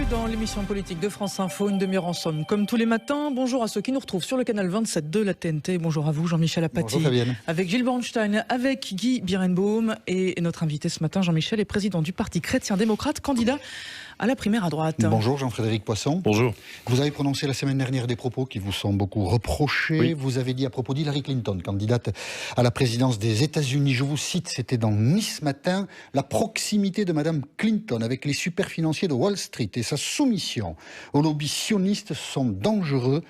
dans l'émission politique de France Info, une demi-heure en somme, comme tous les matins. Bonjour à ceux qui nous retrouvent sur le canal 27 de la TNT. Bonjour à vous, Jean-Michel Apathy. Bonjour Fabienne. Avec Gilles Bornstein, avec Guy Birenbaum et notre invité ce matin, Jean-Michel, est président du Parti chrétien-démocrate, candidat à la primaire à droite. Bonjour Jean-Frédéric Poisson. Bonjour. Vous avez prononcé la semaine dernière des propos qui vous sont beaucoup reprochés. Oui. Vous avez dit à propos d'Hillary Clinton, candidate à la présidence des États-Unis, je vous cite, c'était dans Nice Matin, la proximité de Madame Clinton avec les superfinanciers de Wall Street et sa soumission aux lobbies sionistes sont dangereux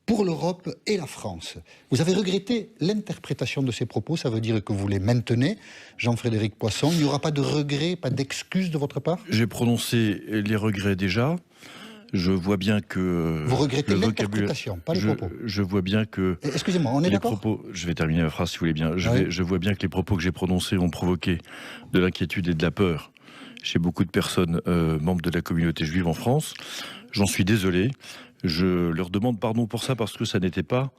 pour l'Europe et la France. Vous avez regretté l'interprétation de ces propos, ça veut dire que vous les maintenez, Jean-Frédéric Poisson. Il n'y aura pas de regret, pas d'excuses de votre part? J'ai prononcé les regrets déjà. Je vois bien que... Vous regrettez l'interprétation, pas les propos. Je vois bien que... Excusez-moi, on est d'accord? Je vais terminer ma phrase si vous voulez bien. Oui. Je vois bien que les propos que j'ai prononcés ont provoqué de l'inquiétude et de la peur chez beaucoup de personnes membres de la communauté juive en France. J'en suis désolé. Je leur demande pardon pour ça parce que ça n'était pas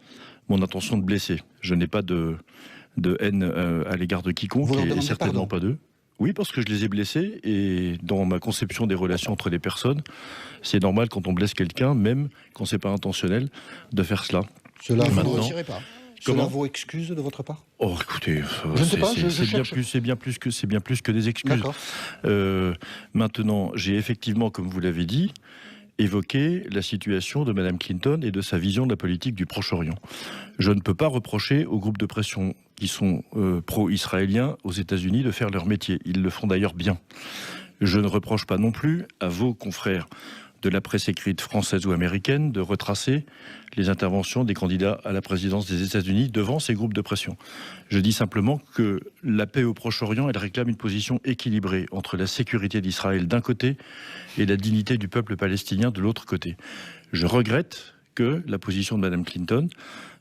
mon intention de blesser. Je n'ai pas de haine à l'égard de quiconque et certainement pas d'eux. Oui, parce que je les ai blessés et dans ma conception des relations entre les personnes, c'est normal quand on blesse quelqu'un, même quand c'est pas intentionnel, de faire cela. Cela, vous ne retirez pas. Cela vaut excuse de votre part? Oh, écoutez, c'est bien plus que des excuses. Maintenant, j'ai effectivement, comme vous l'avez dit, évoqué la situation de Mme Clinton et de sa vision de la politique du Proche-Orient. Je ne peux pas reprocher aux groupes de pression qui sont pro-israéliens aux États-Unis de faire leur métier. Ils le font d'ailleurs bien. Je ne reproche pas non plus à vos confrères de la presse écrite française ou américaine de retracer les interventions des candidats à la présidence des États-Unis devant ces groupes de pression. Je dis simplement que la paix au Proche-Orient, elle réclame une position équilibrée entre la sécurité d'Israël d'un côté et la dignité du peuple palestinien de l'autre côté. Je regrette que la position de Mme Clinton,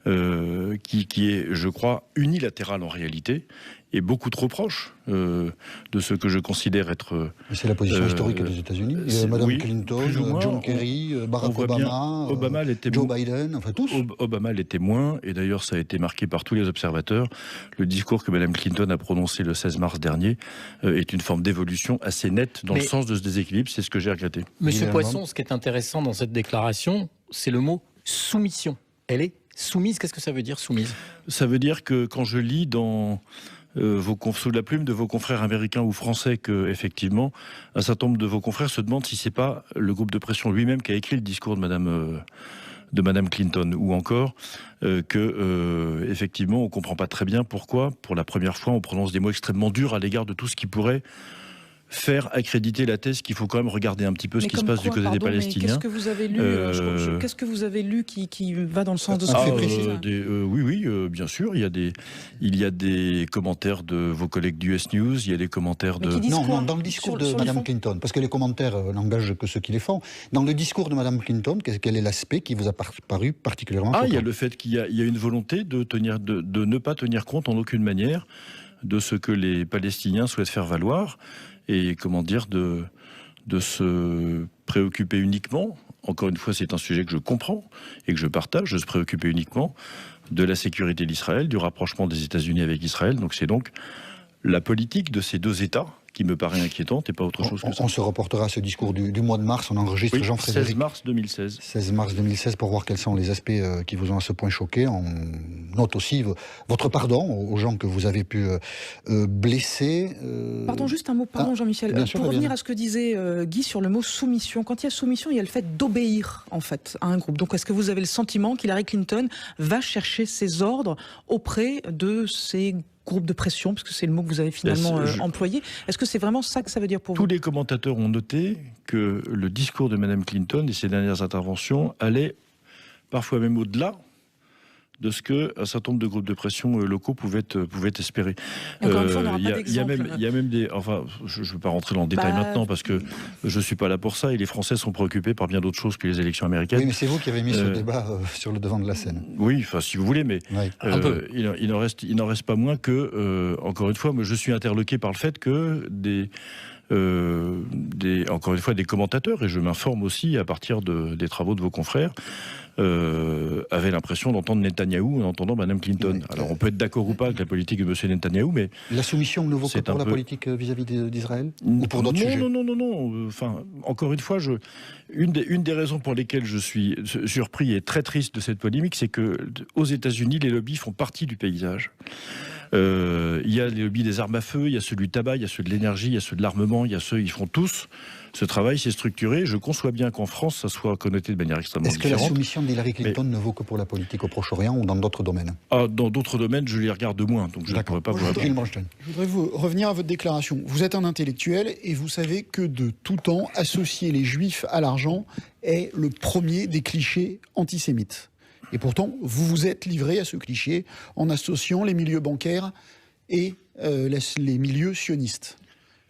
qui est, je crois, unilatérale en réalité, est beaucoup trop proche de ce que je considère être... C'est la position historique des États-Unis. Mme Clinton, John Kerry, Barack Obama, Joe Biden, enfin tous. Obama l'était moins, et d'ailleurs ça a été marqué par tous les observateurs. Le discours que Mme Clinton a prononcé le 16 mars dernier est une forme d'évolution assez nette dans le sens de ce déséquilibre. C'est ce que j'ai regretté. Monsieur Poisson, ce qui est intéressant dans cette déclaration, c'est le mot soumission. Elle est soumise. Qu'est-ce que ça veut dire, soumise? Ça veut dire que quand je lis dans... sous la plume de vos confrères américains ou français que, effectivement, un certain nombre de vos confrères se demandent si c'est pas le groupe de pression lui-même qui a écrit le discours de Madame Clinton, ou encore effectivement, on comprend pas très bien pourquoi, pour la première fois, on prononce des mots extrêmement durs à l'égard de tout ce qui pourrait faire accréditer la thèse qu'il faut quand même regarder un petit peu ce qui se passe du côté des Palestiniens. Qu'est-ce que vous avez lu Qu'est-ce que vous avez lu qui va dans le sens de ce Oui, bien sûr. Il y a des commentaires de vos collègues d'US News, il y a des commentaires de... Non, dans le discours de Mme Clinton, parce que les commentaires n'engagent que ceux qui les font. Dans le discours de Mme Clinton, quel est l'aspect qui vous a paru particulièrement choquant? Il y a le fait qu'il y a une volonté de ne pas tenir compte en aucune manière de ce que les Palestiniens souhaitent faire valoir, et de se préoccuper uniquement, encore une fois c'est un sujet que je comprends et que je partage, de se préoccuper uniquement de la sécurité d'Israël, du rapprochement des États-Unis avec Israël. Donc c'est donc la politique de ces deux États qui me paraît inquiétante et pas autre chose que ça. On se reportera à ce discours du mois de mars, on enregistre Jean-Frédéric. 16 mars 2016. 16 mars 2016 pour voir quels sont les aspects qui vous ont à ce point choqué. On note aussi votre pardon aux gens que vous avez pu blesser. Pardon, juste un mot, Jean-Michel. Pour revenir à ce que disait Guy sur le mot soumission. Quand il y a soumission, il y a le fait d'obéir en fait à un groupe. Donc est-ce que vous avez le sentiment qu'Hillary Clinton va chercher ses ordres auprès de ces groupe de pression, parce que c'est le mot que vous avez finalement employé. Est-ce que c'est vraiment ça que ça veut dire pour vous? Tous les commentateurs ont noté que le discours de Mme Clinton et ses dernières interventions allaient parfois même au-delà de ce qu'un certain nombre de groupes de pression locaux pouvaient espérer. Encore une fois, on n'aura pas d'exemple. Il y a même des... Enfin, je ne veux pas rentrer dans le détail maintenant, parce que je ne suis pas là pour ça, et les Français sont préoccupés par bien d'autres choses que les élections américaines. Oui, mais c'est vous qui avez mis ce débat sur le devant de la scène. Oui, enfin, si vous voulez, mais il n'en reste pas moins que, encore une fois, je suis interloqué par le fait que encore une fois, des commentateurs, et je m'informe aussi à partir des travaux de vos confrères, avaient l'impression d'entendre Netanyahou en entendant Mme Clinton. Oui, alors on peut être d'accord ou pas avec la politique de M. Netanyahou, mais... La soumission ne vaut que pour la politique vis-à-vis d'Israël ou pour d'autres sujets? Non. Enfin, encore une fois, une des raisons pour lesquelles je suis surpris et très triste de cette polémique, c'est que aux États-Unis, les lobbies font partie du paysage. Il y a les lobbies des armes à feu, il y a ceux du tabac, il y a ceux de l'énergie, il y a ceux de l'armement, il y a ceux, ils font tous. Ce travail s'est structuré. Je conçois bien qu'en France, ça soit connoté de manière extrêmement différente. Est-ce que la soumission d'Hillary Clinton ne vaut que pour la politique au Proche-Orient ou dans d'autres domaines? Dans d'autres domaines, je les regarde de moins, donc je ne pourrais pas vous répondre. Je voudrais revenir à votre déclaration. Vous êtes un intellectuel et vous savez que de tout temps, associer les Juifs à l'argent est le premier des clichés antisémites. Et pourtant, vous vous êtes livré à ce cliché en associant les milieux bancaires et les milieux sionistes.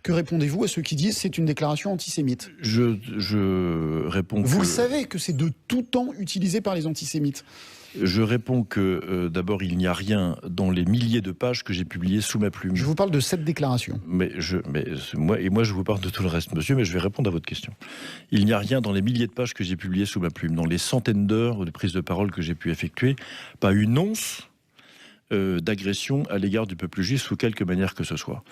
Que répondez-vous à ceux qui disent que c'est une déclaration antisémite? Je réponds Vous le savez que c'est de tout temps utilisé par les antisémites. Je réponds que d'abord, il n'y a rien dans les milliers de pages que j'ai publiées sous ma plume. Je vous parle de cette déclaration. Moi, je vous parle de tout le reste, monsieur, mais je vais répondre à votre question. Il n'y a rien dans les milliers de pages que j'ai publiées sous ma plume, dans les centaines d'heures de prise de parole que j'ai pu effectuer, pas une once d'agression à l'égard du peuple juif sous quelque manière que ce soit.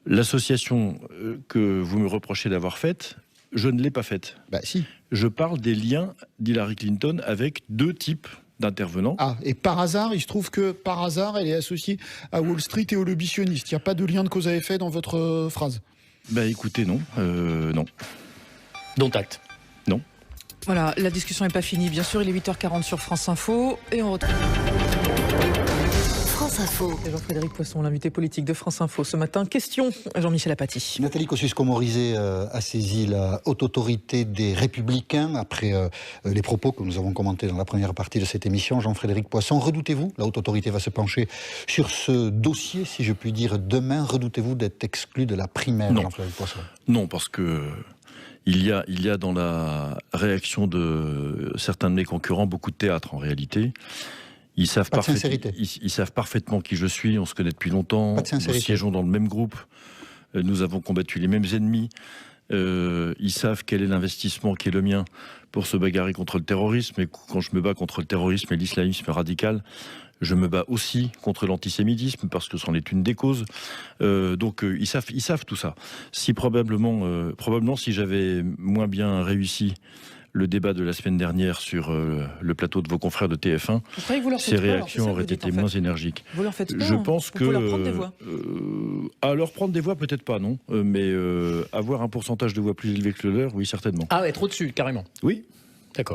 L'association que vous me reprochez d'avoir faite, je ne l'ai pas faite. Bah si. Je parle des liens d'Hillary Clinton avec deux types d'intervenants. Ah, et par hasard, il se trouve que par hasard, elle est associée à Wall Street et aux lobbies sionistes. Il n'y a pas de lien de cause à effet dans votre phrase? Bah écoutez, non. Non. Dont acte. Non. Voilà, la discussion n'est pas finie. Bien sûr, il est 8h40 sur France Info et on retrouve... France Info. Jean-Frédéric Poisson, l'invité politique de France Info ce matin. Question, Jean-Michel Apathy. Nathalie Kosciusko-Morizet a saisi la haute autorité des Républicains après les propos que nous avons commentés dans la première partie de cette émission. Jean-Frédéric Poisson, redoutez-vous, la haute autorité va se pencher sur ce dossier, si je puis dire, demain. Redoutez-vous d'être exclu de la primaire, Jean-Frédéric Poisson? Non, parce que... Il y a dans la réaction de certains de mes concurrents beaucoup de théâtre en réalité. Ils savent parfaitement qui je suis, on se connaît depuis longtemps, nous siégeons dans le même groupe, nous avons combattu les mêmes ennemis, ils savent quel est l'investissement qui est le mien pour se bagarrer contre le terrorisme, et quand je me bats contre le terrorisme et l'islamisme radical, je me bats aussi contre l'antisémitisme parce que c'en est une des causes. Donc ils savent tout ça. Si probablement si j'avais moins bien réussi le débat de la semaine dernière sur le plateau de vos confrères de TF1, ces réactions auraient été moins énergiques. Vous leur faites peur, je pense que leur prendre des voix. À leur prendre des voix, peut-être pas, non. Mais avoir un pourcentage de voix plus élevé que le leur, oui, certainement. Ah, être au-dessus, carrément. Oui. D'accord.